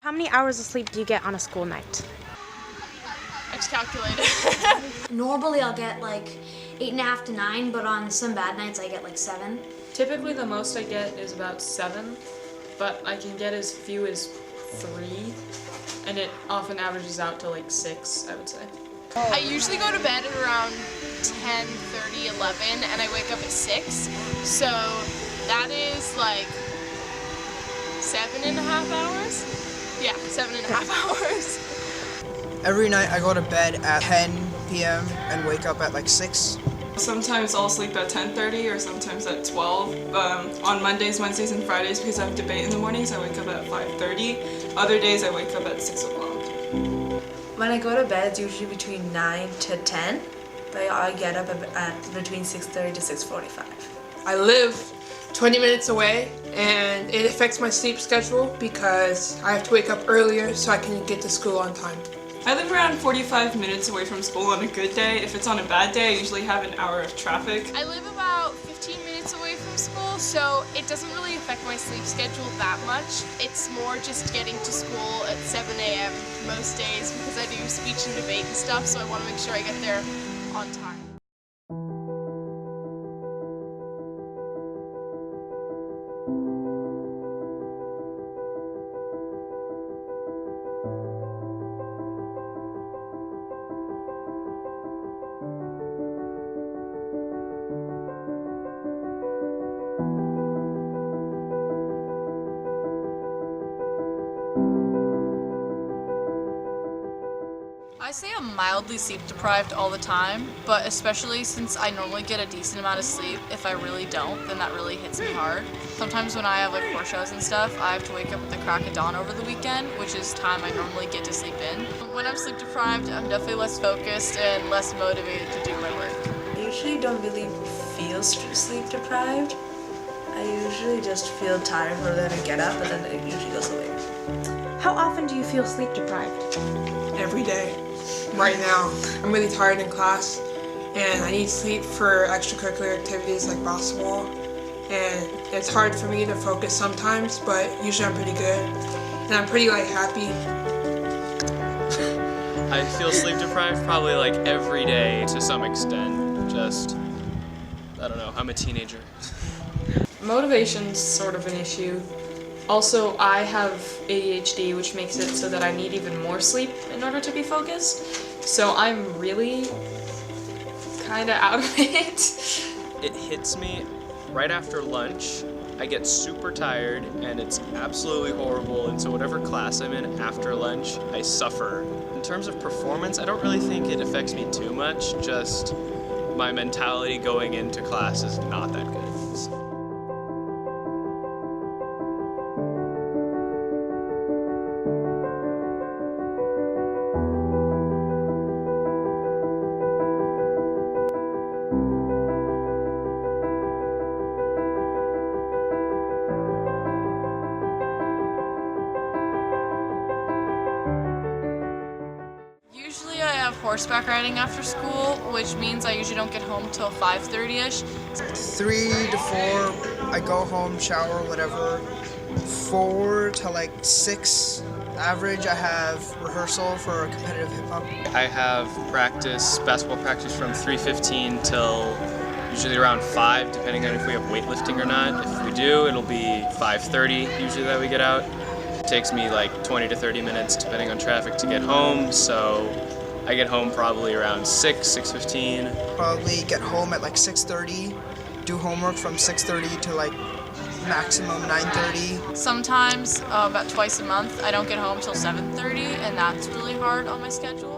How many hours of sleep do you get on a school night? I just calculated. Normally I'll get like 8.5 to 9, but on some bad nights I get like 7. Typically the most I get is about 7, but I can get as few as 3, and it often averages out to like 6, I would say. I usually go to bed at around 10:30, 11, and I wake up at 6, so that is like 7.5 hours? Yeah, 7.5 hours. Every night I go to bed at 10 p.m. and wake up at like 6. Sometimes I'll sleep at 10:30 or sometimes at 12. On Mondays, Wednesdays, and Fridays, because I have debate in the mornings, I wake up at 5:30. Other days I wake up at 6 o'clock. When I go to bed, it's usually between 9 to 10, but I get up at between 6:30 to 6:45. I live 20 minutes away, and it affects my sleep schedule because I have to wake up earlier so I can get to school on time. I live around 45 minutes away from school on a good day. If it's on a bad day, I usually have an hour of traffic. I live about 15 minutes away from school, so it doesn't really affect my sleep schedule that much. It's more just getting to school at 7 a.m. most days because I do speech and debate and stuff, so I want to make sure I get there on time. I say I'm mildly sleep deprived all the time, but especially since I normally get a decent amount of sleep, if I really don't, then that really hits me hard. Sometimes when I have like horse shows and stuff, I have to wake up at the crack of dawn over the weekend, which is time I normally get to sleep in. When I'm sleep deprived, I'm definitely less focused and less motivated to do my work. I usually don't really feel sleep deprived. I usually just feel tired for them to get up, and then it usually goes away. How often do you feel sleep deprived? Every day. Right now, I'm really tired in class, and I need sleep for extracurricular activities like basketball, and it's hard for me to focus sometimes, but usually I'm pretty good, and I'm pretty like happy. I feel sleep deprived probably like every day to some extent. Just, I don't know, I'm a teenager. Motivation's sort of an issue. Also, I have ADHD, which makes it so that I need even more sleep in order to be focused. So I'm really kind of out of it. It hits me right after lunch. I get super tired and it's absolutely horrible, and so whatever class I'm in after lunch, I suffer. In terms of performance, I don't really think it affects me too much, just my mentality going into class is not that good. Usually I have horseback riding after school, which means I usually don't get home till 5:30ish. 3 to 4, I go home, shower, whatever. 4 to like 6 average, I have rehearsal for competitive hip hop. I have basketball practice from 3:15 till usually around 5, depending on if we have weightlifting or not. If we do, it'll be 5:30 usually that we get out. It takes me like 20 to 30 minutes depending on traffic to get home, so I get home probably around 6:15. Probably get home at like 6:30, do homework from 6:30 to like maximum 9:30. Sometimes, about twice a month, I don't get home till 7:30, and that's really hard on my schedule.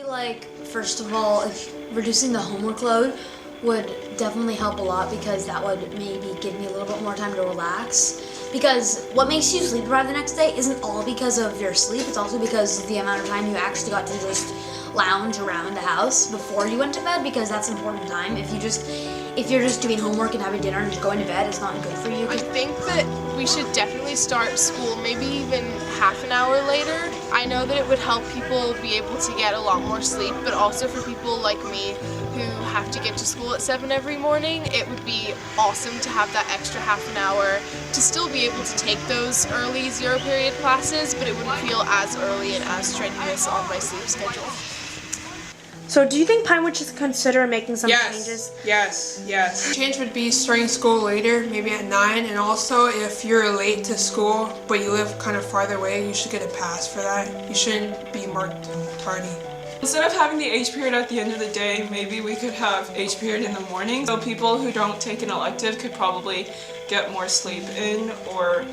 Like, first of all, reducing the homework load would definitely help a lot because that would maybe give me a little bit more time to relax. Because what makes you sleep deprived the next day isn't all because of your sleep, it's also because of the amount of time you actually got to just lounge around the house before you went to bed, because that's important time. If you're just doing homework and having dinner and just going to bed, it's not good for you. I think that we should definitely start school maybe even half an hour later. I know that it would help people be able to get a lot more sleep, but also for people like me who have to get to school at 7 every morning, it would be awesome to have that extra half an hour to still be able to take those early 0 period classes, but it wouldn't feel as early and as strenuous on my sleep schedule. So do you think Pinewood should consider making some changes? Yes. Change would be starting school later, maybe at 9, and also if you're late to school but you live kind of farther away, you should get a pass for that. You shouldn't be marked tardy. Instead of having the H period at the end of the day, maybe we could have H period in the morning. So people who don't take an elective could probably get more sleep in, or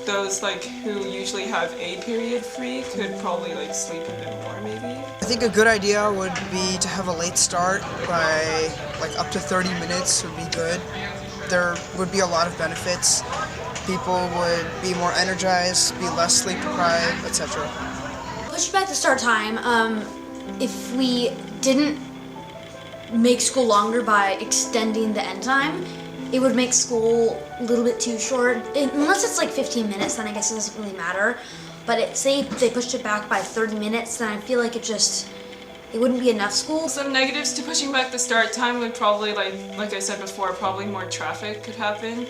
those who usually have A period free could probably sleep a bit more maybe. I think a good idea would be to have a late start by up to 30 minutes would be good. There would be a lot of benefits. People would be more energized, be less sleep deprived, etc. Push back the start time. If we didn't make school longer by extending the end time, it would make school a little bit too short. Unless it's 15 minutes, then I guess it doesn't really matter. But say they pushed it back by 30 minutes, then I feel like it wouldn't be enough school. Some negatives to pushing back the start time would probably, like I said before, probably more traffic could happen,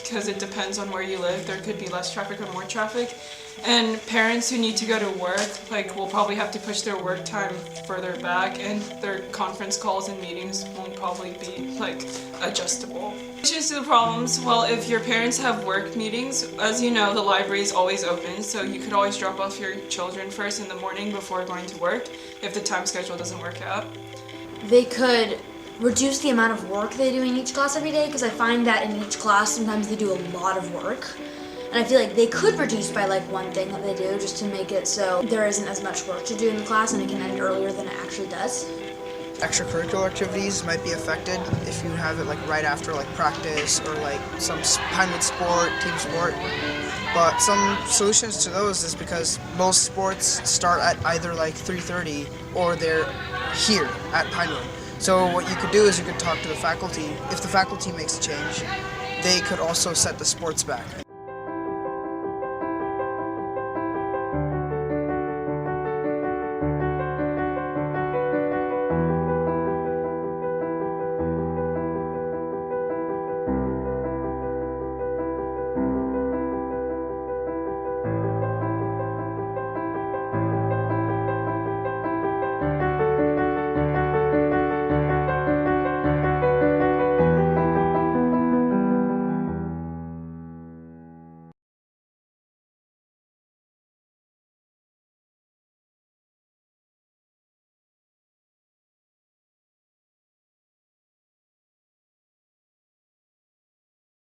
because it depends on where you live. There could be less traffic or more traffic. And parents who need to go to work, will probably have to push their work time further back, and their conference calls and meetings won't probably be, adjustable. Solutions to the problems, well, if your parents have work meetings, as you know, the library is always open, so you could always drop off your children first in the morning before going to work, if the time schedule doesn't work out. They could reduce the amount of work they do in each class every day, because I find that in each class sometimes they do a lot of work. And I feel like they could reduce by one thing that they do just to make it so there isn't as much work to do in the class and it can end earlier than it actually does. Extracurricular activities might be affected if you have it right after practice or some Pinewood sport, team sport. But some solutions to those is because most sports start at either 3:30 or they're here at Pinewood. So what you could do is you could talk to the faculty. If the faculty makes a change, they could also set the sports back.